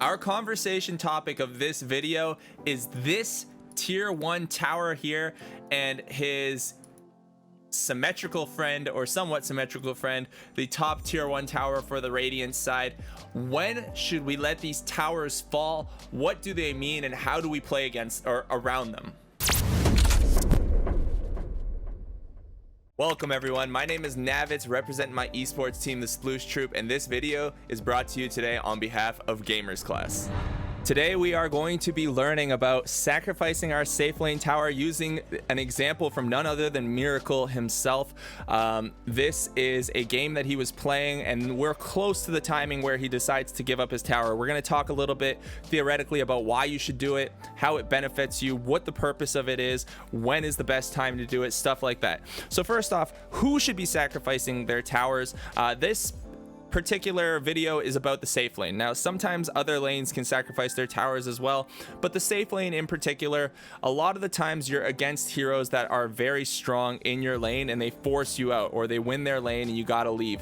Our conversation topic of this video is this tier 1 tower here and his symmetrical friend, or somewhat symmetrical friend, the top tier 1 tower for the Radiant side. When should we let these towers fall? What do they mean, and how do we play against or around them? Welcome everyone, my name is Navetz, representing my esports team, the Sploush Troupe, and this video is brought to you today on behalf of Gamers Class. Today we are going to be learning about sacrificing our safe lane tower using an example from none other than Miracle himself. This is a game that he was playing, and we're close to the timing where he decides to give up his tower. We're going to talk a little bit theoretically about why you should do it, how it benefits you, what the purpose of it is, when is the best time to do it, stuff like that. So first off, who should be sacrificing their towers? This particular video is about the safe lane. Now, sometimes other lanes can sacrifice their towers as well, but the safe lane in particular, a lot of the times you're against heroes that are very strong in your lane and they force you out, or they win their lane and you gotta leave.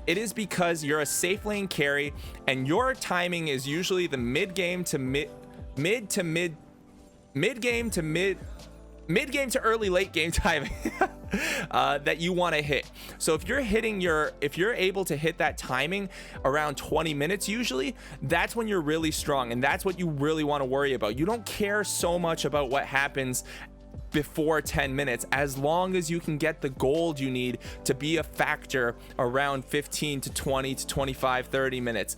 It is because you're a safe lane carry and your timing is usually the mid game to early late game timing that you want to hit. So if you're able to hit that timing around 20 minutes, usually that's when you're really strong, and that's what you really want to worry about. You don't care so much about what happens before 10 minutes, as long as you can get the gold you need to be a factor around 15 to 20 to 25 30 minutes.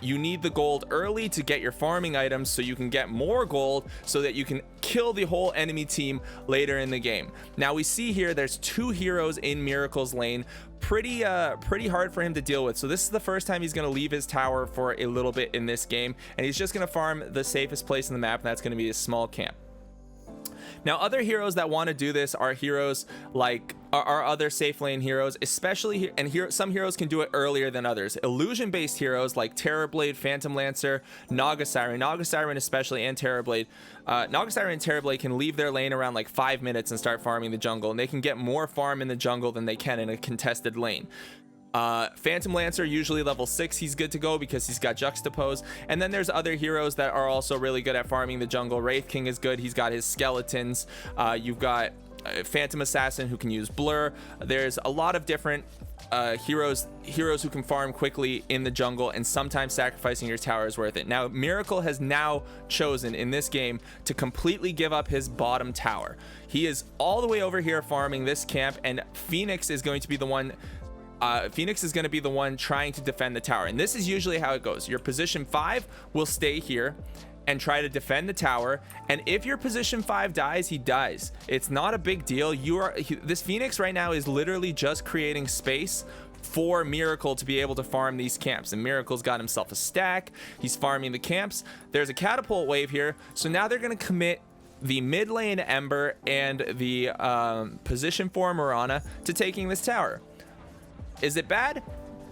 You need the gold early to get your farming items so you can get more gold so that you can kill the whole enemy team later in the game. Now we see here there's two heroes in Miracle's lane, pretty hard for him to deal with. So this is the first time he's going to leave his tower for a little bit in this game, and he's just going to farm the safest place in the map, and that's going to be a small camp. Now, other heroes that want to do this are heroes like our other safe lane heroes, especially some heroes can do it earlier than others. Illusion based heroes like Terrorblade, Phantom Lancer, Naga Siren especially, and Terrorblade. Naga Siren and Terrorblade can leave their lane around like 5 minutes and start farming the jungle, and they can get more farm in the jungle than they can in a contested lane. Phantom Lancer, usually level 6, he's good to go because he's got Juxtapose. And then there's other heroes that are also really good at farming the jungle. Wraith King is good, he's got his skeletons. You've got Phantom Assassin who can use Blur. There's a lot of different heroes who can farm quickly in the jungle, and sometimes sacrificing your tower is worth it. Now, Miracle has now chosen in this game to completely give up his bottom tower. He is all the way over here farming this camp, and Phoenix is going to be the one trying to defend the tower. And this is usually how it goes. Your position 5 will stay here and try to defend the tower, and if your position 5 dies, he dies. It's not a big deal. This Phoenix right now is literally just creating space for Miracle to be able to farm these camps, and Miracle's got himself a stack. He's farming the camps. There's a catapult wave here, so now they're going to commit the mid lane Ember and the position 4 Mirana to taking this tower. Is it bad?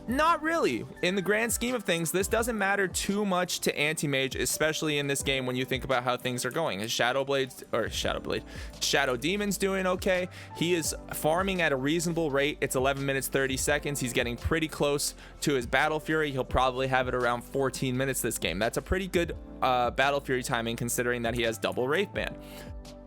Not really. In the grand scheme of things, this doesn't matter too much to Anti-Mage, especially in this game when you think about how things are going. His Shadow Demon's doing okay. He is farming at a reasonable rate. It's 11 minutes 30 seconds. He's getting pretty close to his Battle Fury. He'll probably have it around 14 minutes this game. That's a pretty good Battle Fury timing, considering that he has double Wraith Band.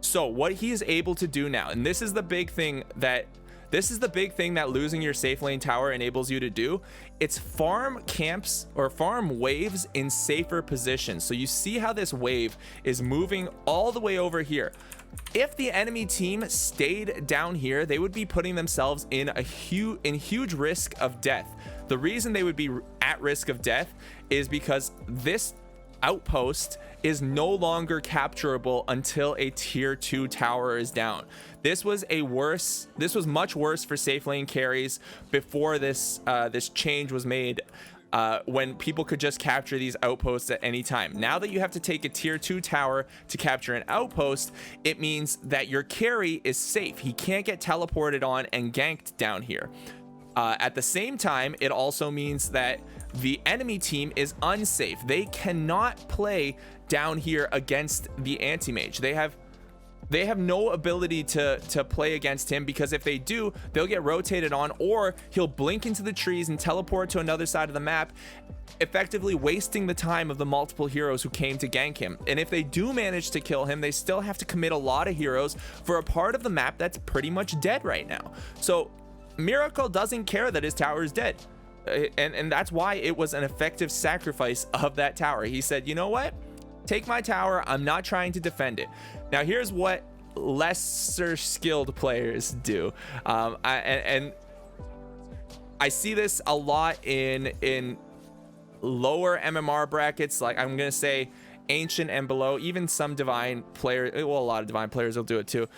So what he is able to do now, and this is the big thing that losing your safe lane tower enables you to do. It's farm camps or farm waves in safer positions. So you see how this wave is moving all the way over here. If the enemy team stayed down here, they would be putting themselves in huge risk of death. The reason they would be at risk of death is because this outpost is no longer capturable until a tier 2 tower is down. This was much worse for safe lane carries before this change was made, when people could just capture these outposts at any time. Now that you have to take a tier 2 tower to capture an outpost, it means that your carry is safe. He can't get teleported on and ganked down here. At the same time, it also means that the enemy team is unsafe. They cannot play down here against the Anti-Mage. they have no ability to play against him, because if they do, they'll get rotated on, or he'll blink into the trees and teleport to another side of the map, effectively wasting the time of the multiple heroes who came to gank him. And if they do manage to kill him, they still have to commit a lot of heroes for a part of the map that's pretty much dead right now. So Miracle doesn't care that his tower is dead, and that's why it was an effective sacrifice of that tower. He said, you know what, take my tower, I'm not trying to defend it. Now here's what lesser skilled players do, and I see this a lot in lower MMR brackets, like I'm gonna say ancient and below, even some divine players, well, a lot of divine players will do it too.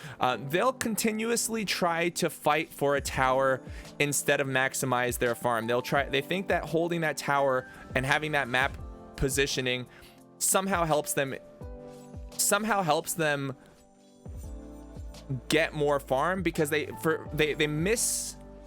They'll continuously try to fight for a tower instead of maximize their farm. They think that holding that tower and having that map positioning somehow helps them get more farm, because they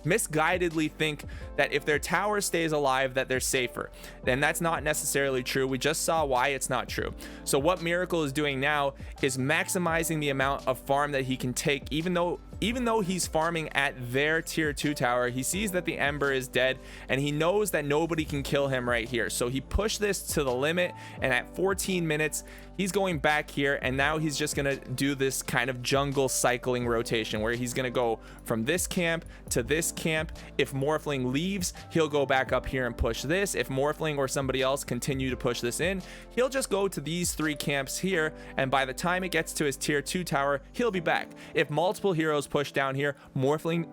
misguidedly think that if their tower stays alive that they're safer. And that's not necessarily true. We just saw why it's not true. So what Miracle is doing now is maximizing the amount of farm that he can take. Even though he's farming at their tier 2 tower, he sees that the Ember is dead and he knows that nobody can kill him right here. So he pushed this to the limit, and at 14 minutes he's going back here, and now he's just gonna do this kind of jungle cycling rotation where he's gonna go from this camp to this camp. If Morphling leaves, he'll go back up here and push this. If Morphling or somebody else continue to push this in, he'll just go to these 3 camps here, and by the time it gets to his tier 2 tower, he'll be back. If multiple heroes push down here, Morphling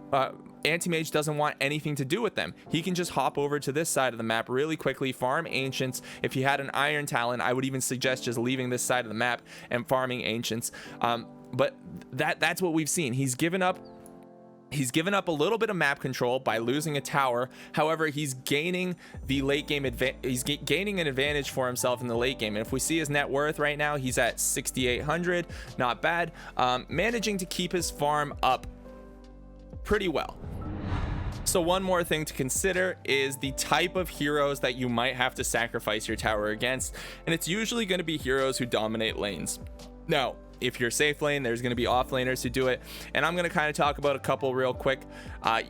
Anti-Mage doesn't want anything to do with them. He can just hop over to this side of the map really quickly, farm Ancients. If he had an Iron Talon, I would even suggest just leaving this side of the map and farming Ancients. But that's what we've seen. He's given up a little bit of map control by losing a tower. However, he's gaining the late game gaining an advantage for himself in the late game. And if we see his net worth right now, he's at 6,800, not bad, managing to keep his farm up pretty well. So one more thing to consider is the type of heroes that you might have to sacrifice your tower against, and it's usually going to be heroes who dominate lanes. Now, if you're safe lane, there's going to be off laners who do it, and I'm going to kind of talk about a couple real quick.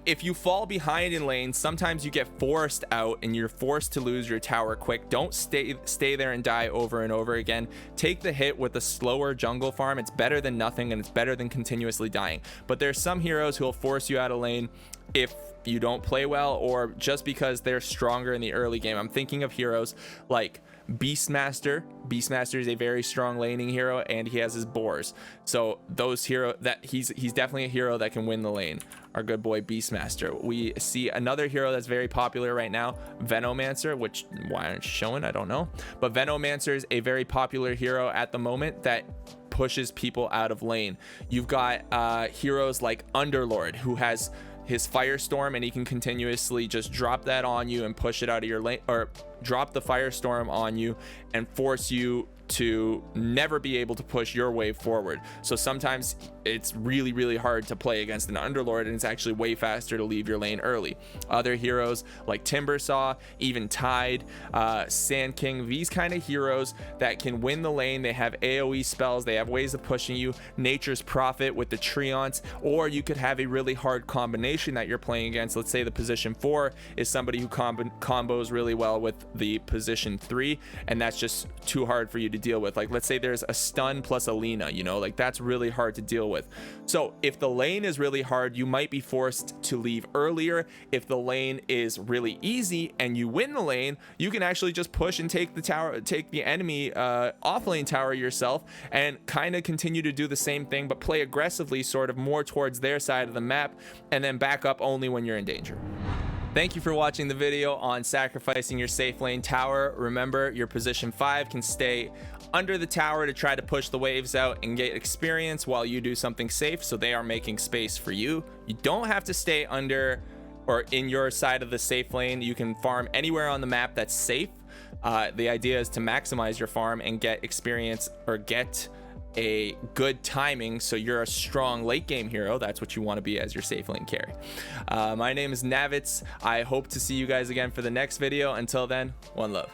If you fall behind in lane, sometimes you get forced out and you're forced to lose your tower quick. Don't stay there and die over and over again. Take the hit with the slower jungle farm. It's better than nothing, and it's better than continuously dying. But there's some heroes who will force you out of lane if you don't play well, or just because they're stronger in the early game. I'm thinking of heroes like Beastmaster. Beastmaster is a very strong laning hero, and he has his boars. So those he's definitely a hero that can win the lane. Our good boy Beastmaster. We see another hero that's very popular right now, Venomancer, which why aren't you showing? I don't know. But Venomancer is a very popular hero at the moment that pushes people out of lane. You've got heroes like Underlord, who has his Firestorm, and he can continuously just drop that on you and push it out of your lane, or drop the Firestorm on you and force you to never be able to push your wave forward. So sometimes it's really hard to play against an Underlord, and it's actually way faster to leave your lane early. Other heroes like Timbersaw, even Tide, Sand King, these kind of heroes that can win the lane. They have AoE spells, they have ways of pushing you. Nature's Prophet with the Treants, or you could have a really hard combination that you're playing against. Let's say the position 4 is somebody who combos really well with the position 3, and that's just too hard for you to deal with. Like, let's say there's a stun plus a Lina, you know, like that's really hard to deal with. So if the lane is really hard, you might be forced to leave earlier. If the lane is really easy and you win the lane, you can actually just push and take the tower, take the enemy off lane tower yourself, and kind of continue to do the same thing, but play aggressively, sort of more towards their side of the map, and then back up only when you're in danger. Thank you for watching the video on sacrificing your safe lane tower. Remember, your position 5 can stay under the tower to try to push the waves out and get experience while you do something safe, so they are making space for you. You don't have to stay under or in your side of the safe lane. You can farm anywhere on the map that's safe. The idea is to maximize your farm and get experience, or get a good timing, so you're a strong late game hero. That's what you want to be as your safe lane carry. My name is Navetz. I hope to see you guys again for the next video. Until then, one love.